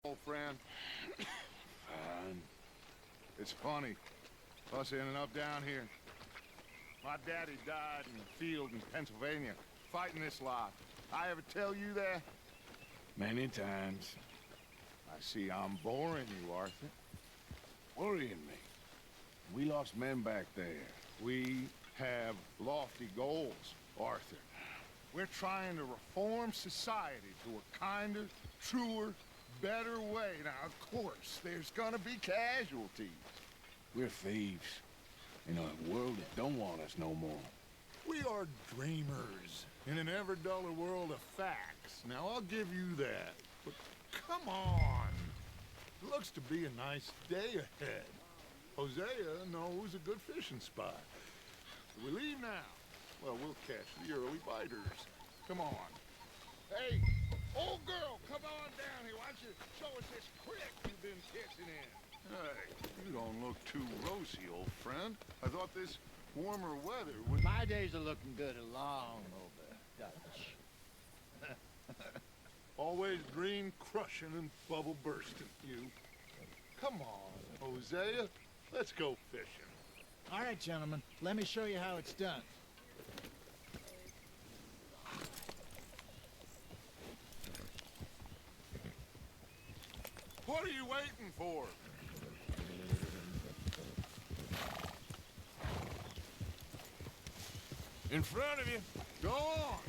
Old friend. It's funny, us ending up down here. My daddy died in the field in Pennsylvania, fighting this lot. I ever tell you that? Many times. I see I'm boring you, Arthur. Worrying me. We lost men back there. We have lofty goals, Arthur. We're trying to reform society to a kinder, truer, better way. Now, of course, there's gonna be casualties. We're thieves. In a world that don't want us no more. We are dreamers in an ever duller world of facts. Now, I'll give you that. But come on. It looks to be a nice day ahead. Hosea knows a good fishing spot. Do we leave now? Well, we'll catch the early biters. Come on. Hey, old girl, come on down here. Why don't you show us this creek you've been fishing in? Hey, you don't look too rosy, old friend. I thought this warmer weather would... My days are looking good along over, Dutch. Always green crushing and bubble bursting, you. Come on, Hosea. Let's go fishing. All right, gentlemen. Let me show you how it's done. What are you waiting for? In front of you. Go on.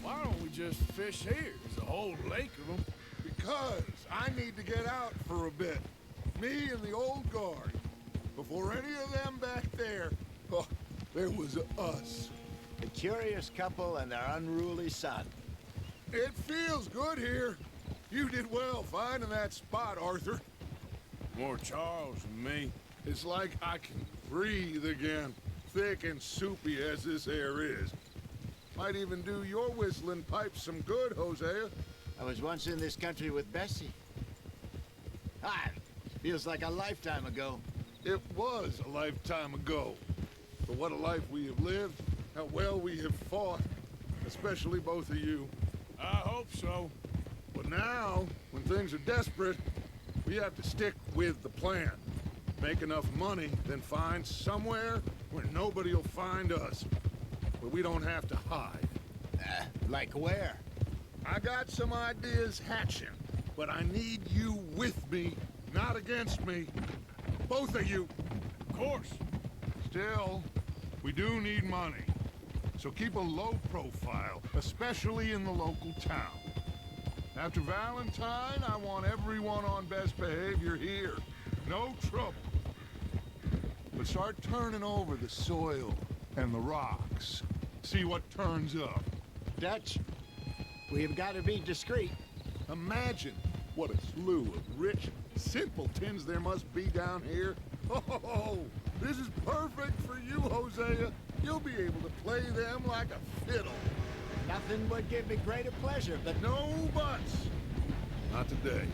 Why don't we just fish here? There's a whole lake of them. Because I need to get out for a bit. Me and the old guard. Before any of them back there, oh, there was us. The curious couple and their unruly son. It feels good here. You did well finding that spot, Arthur. More Charles than me. It's like I can breathe again, thick and soupy as this air is. Might even do your whistling pipes some good, Hosea. I was once in this country with Bessie. Ah, feels like a lifetime ago. It was a lifetime ago. But what a life we have lived, how well we have fought, especially both of you. I hope so. But now, when things are desperate, we have to stick with the plan. Make enough money, then find somewhere where nobody will find us. Where we don't have to hide. Like where? I got some ideas hatching, but I need you with me, not against me. Both of you. Of course. Still, we do need money. So keep a low profile, especially in the local town. After Valentine, I want everyone on best behavior here. No trouble. But start turning over the soil and the rocks. See what turns up. Dutch, we've got to be discreet. Imagine what a slew of rich simpletons there must be down here. Oh, this is perfect for you, Hosea. You'll be able to play them like a fiddle. Nothing would give me greater pleasure, but No buts. Not today.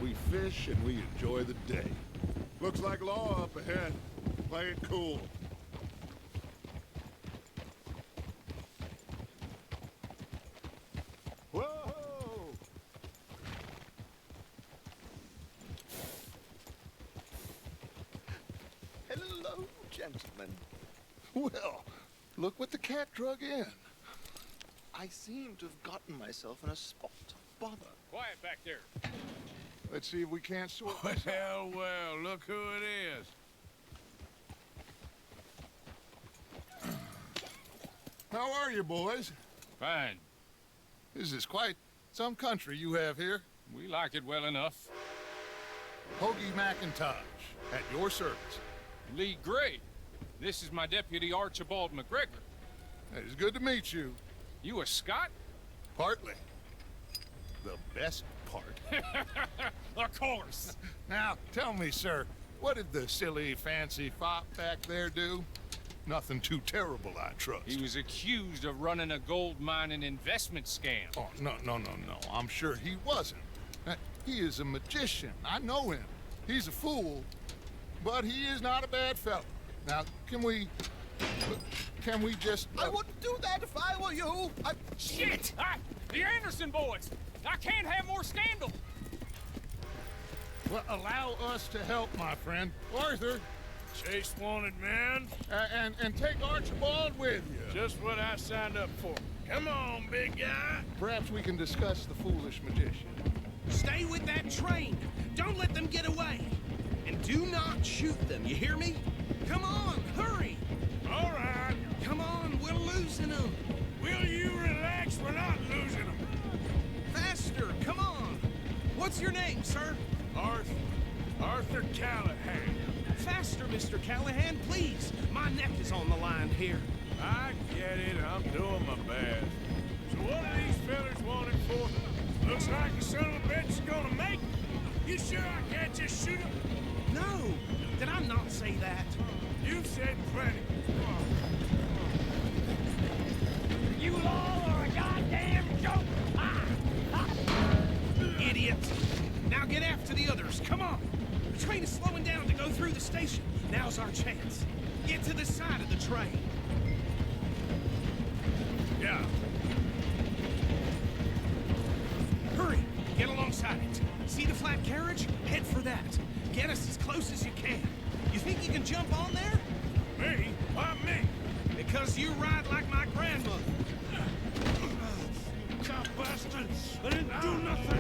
We fish and we enjoy the day. Looks like law up ahead. Play it cool. Whoa! Hello, gentlemen. Well, look what the cat drug in. I seem to have gotten myself in a spot of bother. Quiet back there. Let's see if we can't sort this out. Well, look who it is. How are you, boys? Fine. This is quite some country you have here. We like it well enough. Hoagie McIntosh, at your service. Lee Gray. This is my deputy Archibald McGregor. It is good to meet you. You a Scot? Partly. The best part. Of course. Now, tell me, sir, what did the silly, fancy fop back there do? Nothing too terrible, I trust. He was accused of running a gold mining investment scam. Oh, no. I'm sure he wasn't. He is a magician. I know him. He's a fool, but he is not a bad fellow. Now, can we just... I wouldn't do that if I were you. Shit! Ah, the Anderson boys! I can't have more scandal. Well, allow us to help, my friend. Arthur, Chase wanted man. and take Archibald with you. Just what I signed up for. Come on, big guy. Perhaps we can discuss the foolish magician. Stay with that train. Don't let them get away. And do not shoot them, you hear me? Come on, hurry. All right. Come on, we're losing them. Will you relax? We're not losing them. Faster, come on. What's your name, sir? Arthur Callahan. Faster, Mr. Callahan, please. My neck is on the line here. I get it. I'm doing my best. So what are these fellas wanted for? Looks like the son of a bitch is gonna make it. You sure I can't just shoot him? No, did I not say that? You've said plenty. You all are a goddamn joke. Idiot. Now get after the others, come on. The train is slowing down to go through the station. Now's our chance. Get to the side of the train. Yeah. Hurry, get alongside it. See the flat carriage? Head for that. Get us as close as you can. You think you can jump on there? Me? Why me? Because you ride like my grandmother. Cop bastard! I didn't do nothing!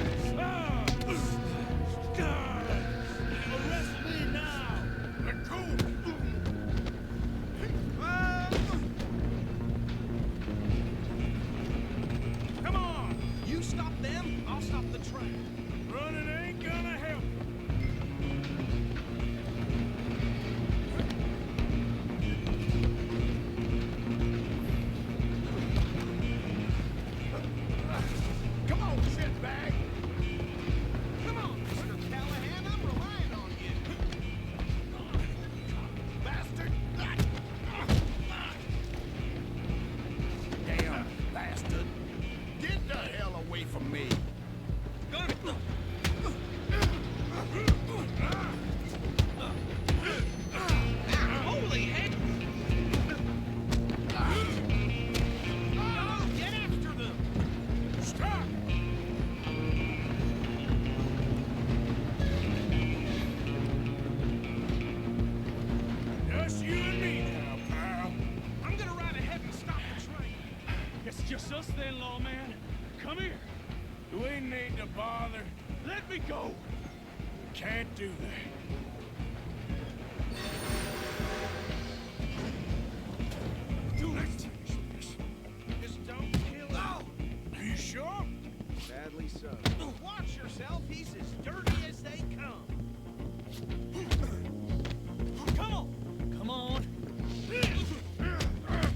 Arrest me now! Let go! Come on! You stop them, I'll stop the train. Running ain't gonna help. Come on, shitbag. Come on, Mr. Callahan, I'm relying on you. Bastard. Damn bastard. Get the hell away from me. Holy heck! Oh, get after them! Stop! Just you and me now, pal. I'm gonna ride ahead and stop the train. It's just us then, lawman. Come here. Do we need to bother? Let me go. Can't do that. Do it! Just don't kill him. Are you sure? Sadly so. Watch yourself, he's as dirty as they come. Come on. Come on.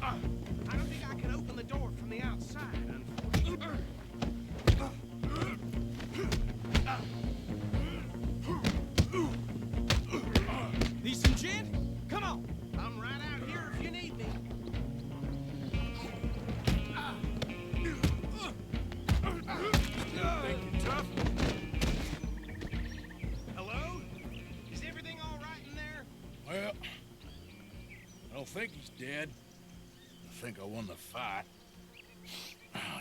I don't think I can open the door from the outside, unfortunately. Need some gin? Come on. I'm right out here if you need me. Think you're tough? Hello? Is everything all right in there? Well, I don't think he's dead. I think I won the fight.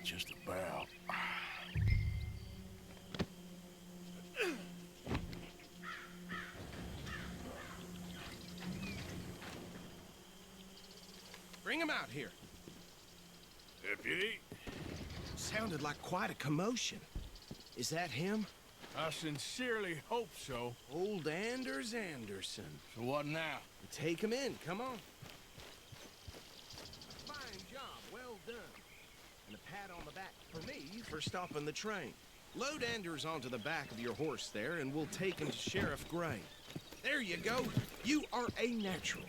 Just about. Bring him out here. Deputy, Sounded like quite a commotion. Is that him? I sincerely hope so. Old Anders Anderson. So what now? Take him in, come on. Fine job, well done. And a pat on the back for me for stopping the train. Load Anders onto the back of your horse there, and we'll take him to Sheriff Gray. There you go. You are a natural.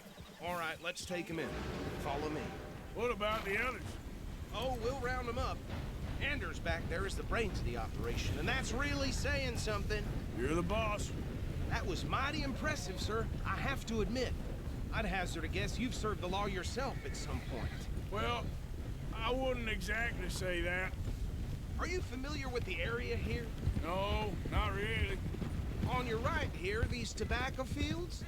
All right, let's take him in. Follow me. What about the others? Oh, we'll round them up. Anders back there is the brains of the operation, and that's really saying something. You're the boss. That was mighty impressive, sir. I have to admit. I'd hazard a guess you've served the law yourself at some point. Well, I wouldn't exactly say that. Are you familiar with the area here? No, not really. On your right here, these tobacco fields?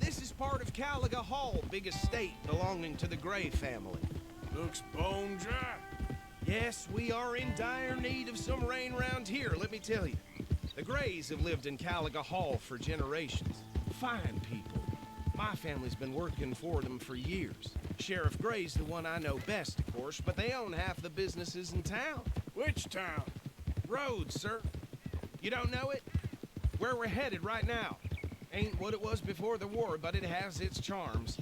This is part of Caliga Hall, big estate belonging to the Gray family. Looks bone dry. Yes, we are in dire need of some rain round here, let me tell you. The Grays have lived in Caliga Hall for generations. Fine people. My family's been working for them for years. Sheriff Gray's the one I know best, of course, but they own half the businesses in town. Which town? Rhodes, sir. You don't know it? Where we're headed right now. Ain't what it was before the war, but it has its charms.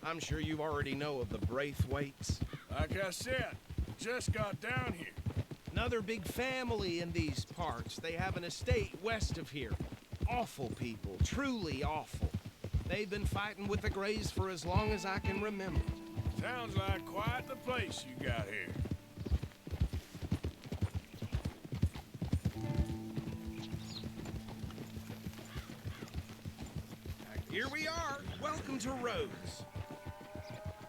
I'm sure you already know of the Braithwaites. Like I said, just got down here. Another big family in these parts. They have an estate west of here. Awful people, truly awful. They've been fighting with the Grays for as long as I can remember. Sounds like quite the place you got here. Here we are. Welcome to Rhodes.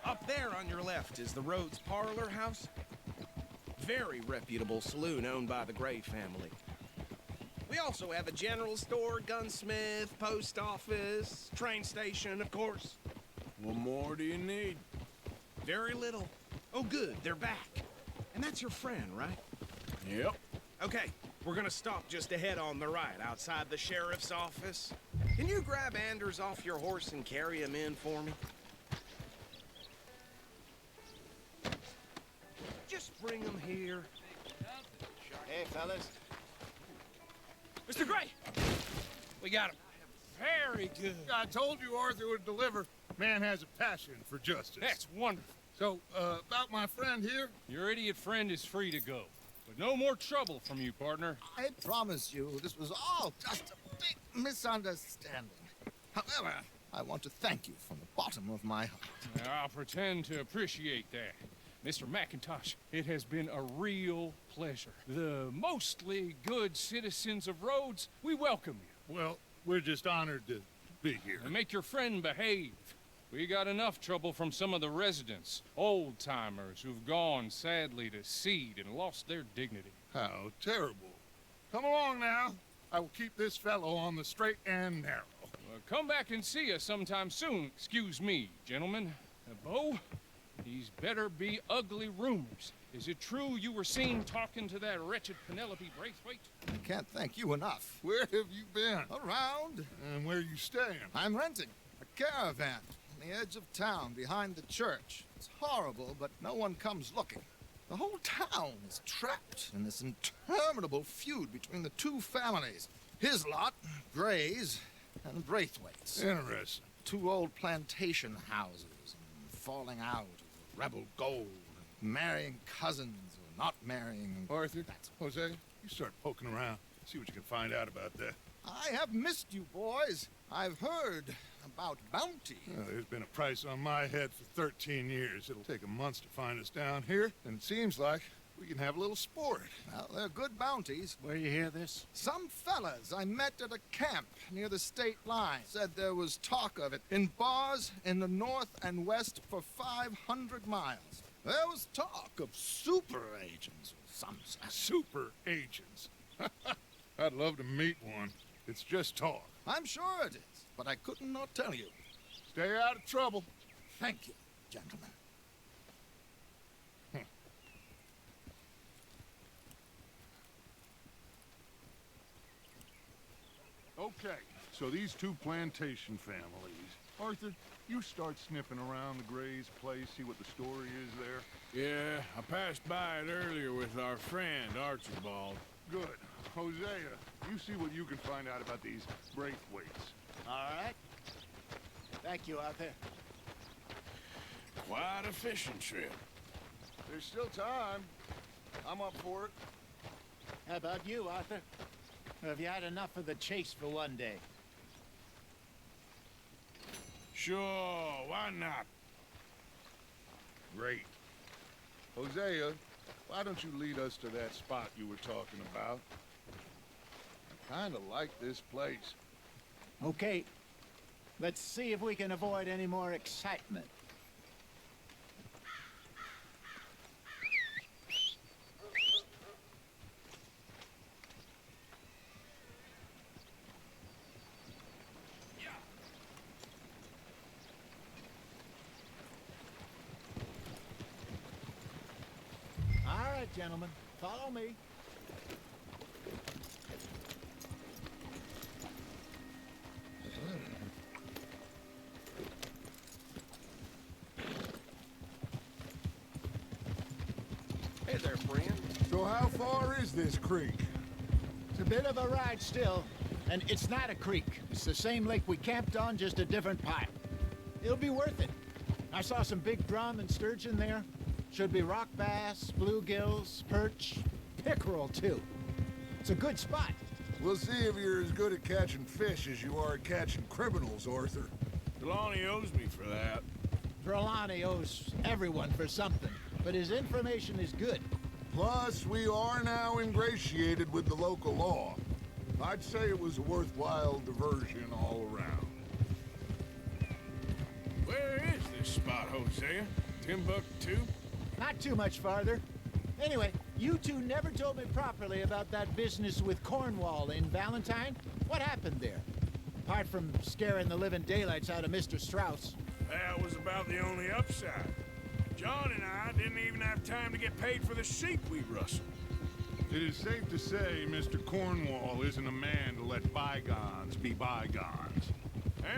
Up there on your left is the Rhodes Parlor House. Very reputable saloon owned by the Gray family. We also have a general store, gunsmith, post office, train station, of course. What more do you need? Very little. Oh, good, they're back. And that's your friend, right? Yep. Okay, we're gonna stop just ahead on the right, outside the sheriff's office. Can you grab Anders off your horse and carry him in for me? Just bring him here. Hey, fellas. Mr. Gray! We got him. Very good. I told you Arthur would deliver. Man has a passion for justice. That's wonderful. So, about my friend here? Your idiot friend is free to go. But no more trouble from you, partner. I promise you, this was all just a big misunderstanding. However, I want to thank you from the bottom of my heart. I'll pretend to appreciate that. Mr. McIntosh, it has been a real pleasure. The mostly good citizens of Rhodes, we welcome you. Well, we're just honored to be here. And make your friend behave. We got enough trouble from some of the residents, old-timers who've gone, sadly, to seed and lost their dignity. How terrible. Come along now. I will keep this fellow on the straight and narrow. Come back and see us sometime soon. Excuse me, gentlemen. Bo, these better be ugly rumors. Is it true you were seen talking to that wretched Penelope Braithwaite? I can't thank you enough. Where have you been? Around, And where you staying? I'm renting a caravan on the edge of town behind the church. It's horrible, but no one comes looking. The whole town is trapped in this interminable feud between the two families. His lot, Gray's, and Braithwaite's. Interesting. Two old plantation houses, and falling out of rebel gold, and marrying cousins or not marrying. Arthur, That's Jose, you start poking around. See what you can find out about that. I have missed you, boys. I've heard about bounty. There's been a price on my head for 13 years. It'll take a month to find us down here, and it seems like we can have a little sport. Well, they're good bounties. Where you hear this? Some fellas I met at a camp near the state line said there was talk of it in bars in the north and west for 500 miles. There was talk of super agents of some sort. Super agents. I'd love to meet one. It's just talk. I'm sure it is, but I couldn't not tell you. Stay out of trouble. Thank you, gentlemen. Okay, so these two plantation families. Arthur, you start sniffing around the Gray's place, see what the story is there. Yeah, I passed by it earlier with our friend, Archibald. Good. Hosea, you see what you can find out about these Braithwaites. All right. Thank you, Arthur. Quite a fishing trip. There's still time. I'm up for it. How about you, Arthur? Have you had enough of the chase for one day? Sure, why not? Great. Hosea, why don't you lead us to that spot you were talking about? I kind of like this place. Okay. Let's see if we can avoid any more excitement. All right, gentlemen. Follow me. Hey there, friend. So how far is this creek? It's a bit of a ride still, and it's not a creek. It's the same lake we camped on, just a different pipe. It'll be worth it. I saw some big drum and sturgeon there. Should be rock bass, bluegills, perch, pickerel too. It's a good spot. We'll see if you're as good at catching fish as you are at catching criminals, Arthur. Trelawney owes me for that. Trelawney owes everyone for something, but his information is good. Plus, we are now ingratiated with the local law. I'd say it was a worthwhile diversion all around. Where is this spot, Hosea? Timbuktu? Not too much farther. Anyway, you two never told me properly about that business with Cornwall in Valentine. What happened there? Apart from scaring the living daylights out of Mr. Strauss. That was about the only upside. John and I didn't even have time to get paid for the sheep we rustled. It is safe to say Mr. Cornwall isn't a man to let bygones be bygones.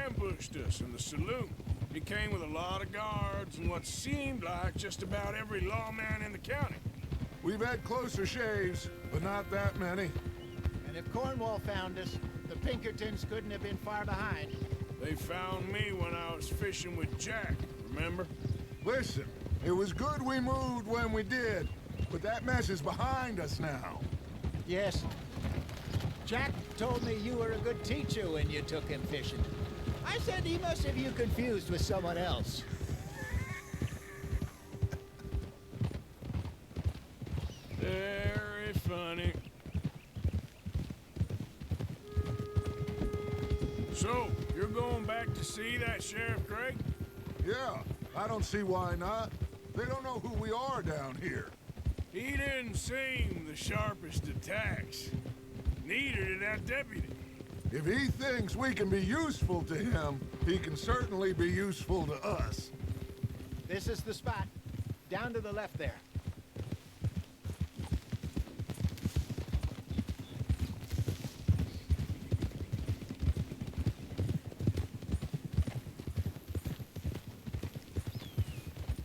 Ambushed us in the saloon. He came with a lot of guards and what seemed like just about every lawman in the county. We've had closer shaves, but not that many. And if Cornwall found us, the Pinkertons couldn't have been far behind. They found me when I was fishing with Jack, remember? Listen, it was good we moved when we did, but that mess is behind us now. Yes. Jack told me you were a good teacher when you took him fishing. I said he must have you confused with someone else. Very funny. So, you're going back to see that Sheriff Gray? Yeah, I don't see why not. They don't know who we are down here. He didn't seem the sharpest attacks. Neither did that deputy. If he thinks we can be useful to him, he can certainly be useful to us. This is the spot. Down to the left there.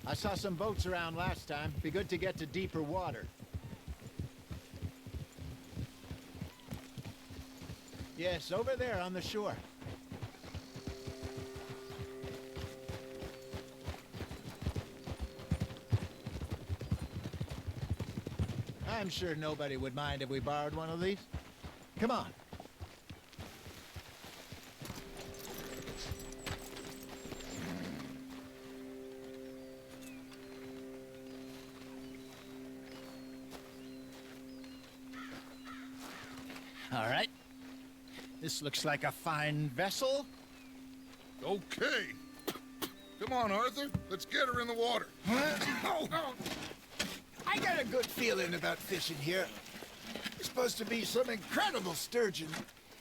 I saw some boats around last time. Be good to get to deeper water. Yes, over there on the shore. I'm sure nobody would mind if we borrowed one of these. Come on. All right. This looks like a fine vessel. Okay. Come on, Arthur. Let's get her in the water. Oh, I got a good feeling about fishing here. There's supposed to be some incredible sturgeon.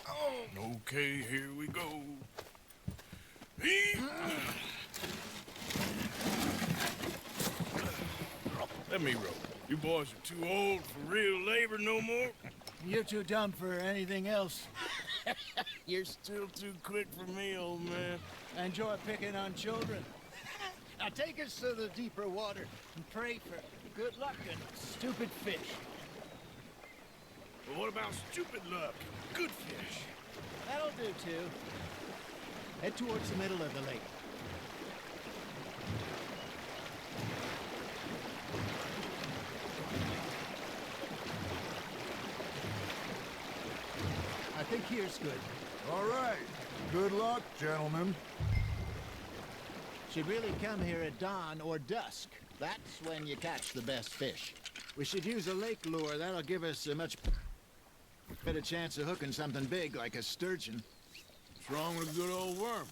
Oh. Okay, here we go. Let me row. You boys are too old for real labor no more. You're too dumb for anything else. You're still too quick for me, old man. I enjoy picking on children. Now take us to the deeper water and pray for good luck and stupid fish. But what about stupid luck and good fish? That'll do, too. Head towards the middle of the lake. I think here's good. All right. Good luck, gentlemen. Should really come here at dawn or dusk. That's when you catch the best fish. We should use a lake lure. That'll give us a much better chance of hooking something big like a sturgeon. What's wrong with a good old worm?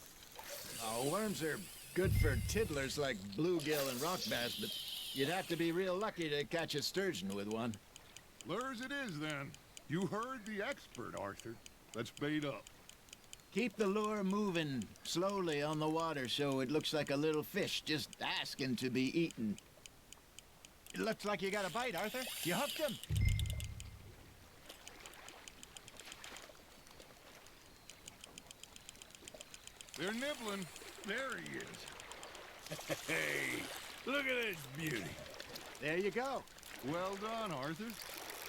Oh, worms are good for tiddlers like bluegill and rock bass, but you'd have to be real lucky to catch a sturgeon with one. Lures it is, then. You heard the expert, Arthur. Let's bait up. Keep the lure moving slowly on the water so it looks like a little fish just asking to be eaten. It looks like you got a bite, Arthur. You hooked him. They're nibbling. There he is. Hey, look at this beauty. There you go. Well done, Arthur.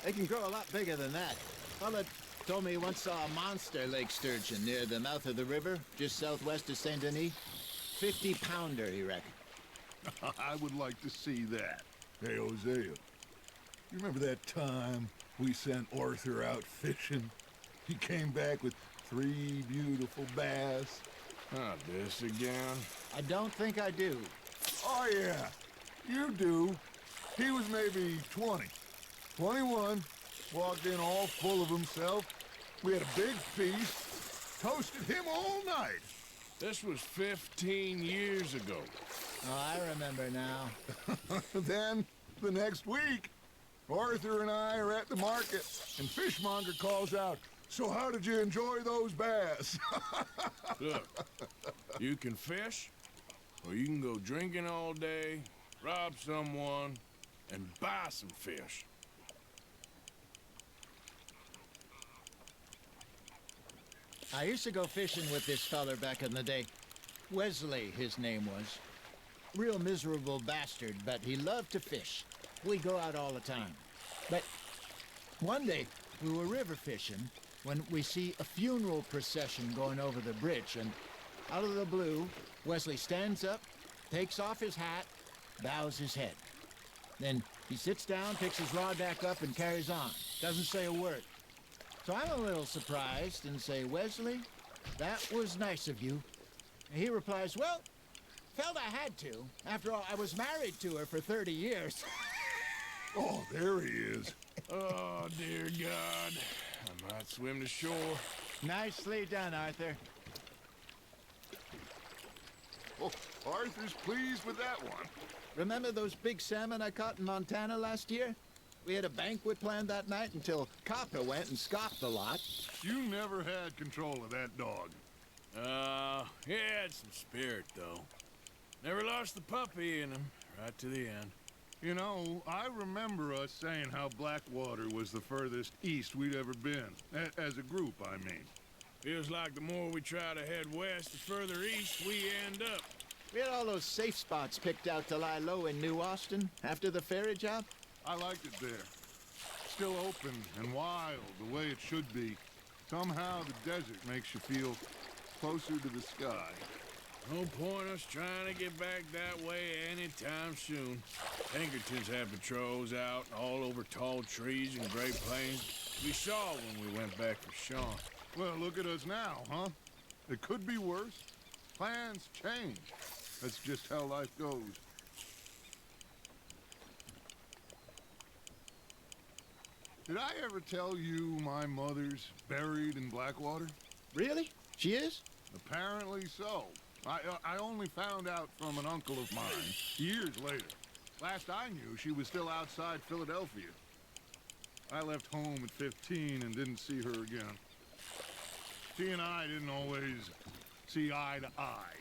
They can grow a lot bigger than that. Fella told me he once saw a monster lake sturgeon near the mouth of the river, just southwest of Saint Denis. 50-pounder, he reckoned. I would like to see that. Hey, Hosea, you remember that time we sent Arthur out fishing? He came back with 3 beautiful bass. Not this again. I don't think I do. Oh, yeah, you do. He was maybe 20, 21, walked in all full of himself. We had a big feast, toasted him all night. This was 15 years ago. Oh, I remember now. Then, the next week, Arthur and I are at the market, and Fishmonger calls out, "So how did you enjoy those bass?" Look, you can fish, or you can go drinking all day, rob someone, and buy some fish. I used to go fishing with this feller back in the day. Wesley, his name was. Real miserable bastard, but he loved to fish. We go out all the time. But one day, we were river fishing when we see a funeral procession going over the bridge, and out of the blue, Wesley stands up, takes off his hat, bows his head. Then he sits down, picks his rod back up, and carries on. Doesn't say a word. So I'm a little surprised and say, "Wesley, that was nice of you." And he replies, "Well, felt I had to. After all, I was married to her for 30 years. Oh, there he is. Oh, dear God. I might swim to shore. Nicely done, Arthur. Oh, Arthur's pleased with that one. Remember those big salmon I caught in Montana last year? We had a banquet planned that night until Copper went and scoffed the lot. You never had control of that dog. He had some spirit, though. Never lost the puppy in him, right to the end. You know, I remember us saying how Blackwater was the furthest east we'd ever been. As a group, I mean. Feels like the more we try to head west, the further east we end up. We had all those safe spots picked out to lie low in New Austin after the ferry job. I liked it there. Still open and wild, the way it should be. Somehow the desert makes you feel closer to the sky. No point us trying to get back that way anytime soon. Pinkertons had patrols out all over tall trees and Great Plains. We saw when we went back for Sean. Well, look at us now, huh? It could be worse. Plans change. That's just how life goes. Did I ever tell you my mother's buried in Blackwater? Really? She is? Apparently so. I only found out from an uncle of mine years later. Last I knew, she was still outside Philadelphia. I left home at 15 and didn't see her again. She and I didn't always see eye to eye.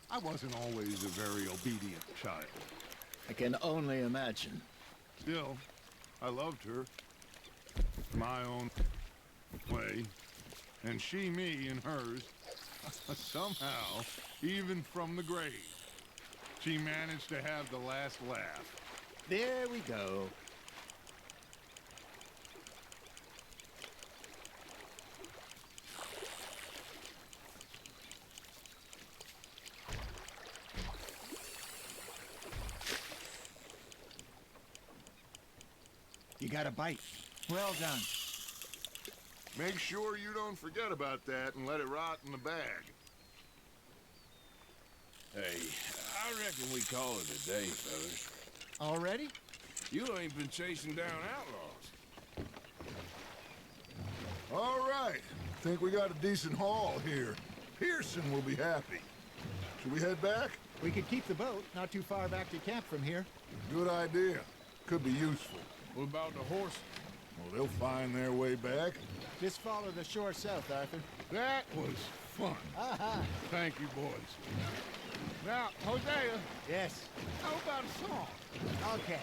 I wasn't always a very obedient child. I can only imagine. Still, I loved her. My own way. And she me in hers. Somehow, even from the grave, she managed to have the last laugh. There we go. You got a bite. Well done. Make sure you don't forget about that and let it rot in the bag. Hey, I reckon we call it a day, fellas. Already? You ain't been chasing down outlaws. All right. Think we got a decent haul here. Pearson will be happy. Should we head back? We could keep the boat not too far back to camp from here. Good idea. Could be useful. What about the horse? Well, they'll find their way back. Just follow the shore south, Arthur. That was fun. Aha! Thank you, boys. Now, Hosea, Yes. how about a song? Okay.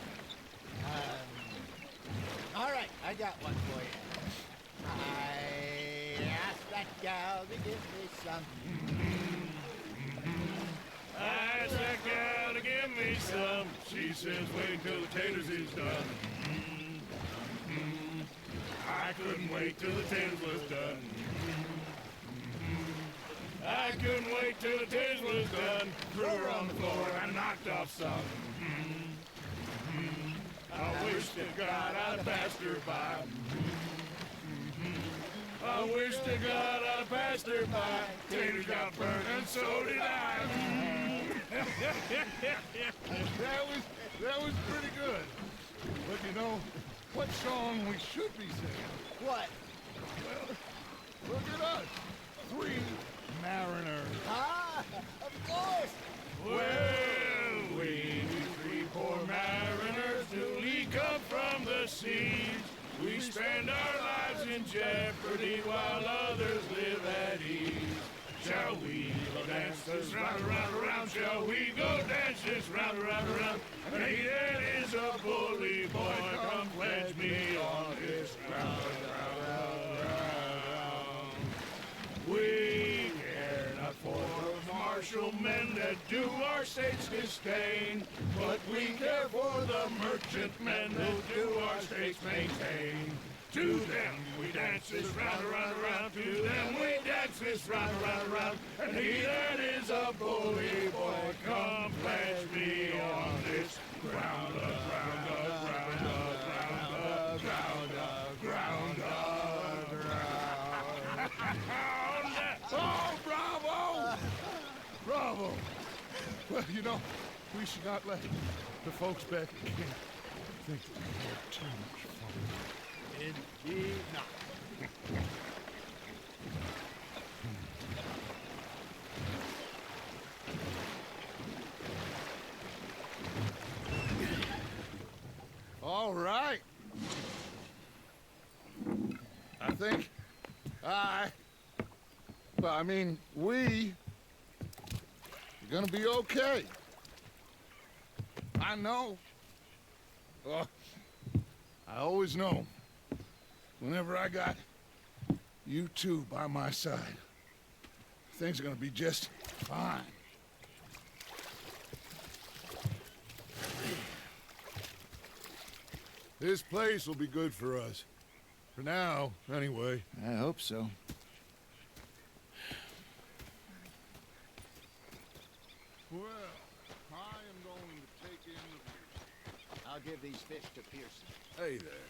All right, I got one for you. I asked that gal to give me some. I asked that gal to give me some. She says, wait till the taters is done. I couldn't wait till the taters was done. I couldn't wait till the taters was done. Threw her on the floor and I knocked off some. I wish to God I'd passed her by. I wish to God I'd passed her by. Taters got burned and so did I. That was pretty good. But you know, what song we should be singing? What? Well, look at us. 3 mariners. Ah, of course. Well, we 3 poor mariners newly come from the seas. We spend our lives in jeopardy while others live at ease. Shall we go dance this round, around, around? Shall we go dance this round, around, around? And he that is a bully boy, come pledge me on this round, round, round. We care not for martial men that do our state's disdain, but we care for the merchant men that do our state's maintain. To them we dance this round, around, around. To them we dance this round, around, around. And he that is a bully boy, come pledge me on this ground up, ground up, ground up, ground up, ground up, ground up, ground up. Oh, bravo! Bravo! Well, you know, we should not let the folks back at camp think that we had too much fun. Indeed not. All right. I think we are gonna be okay. I know. Oh, I always know. Whenever I got you two by my side, things are gonna be just fine. This place will be good for us. For now, anyway. I hope so. Well, I am going to take in the view. I'll give these fish to Pearson. Hey there.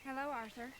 Hello, Arthur.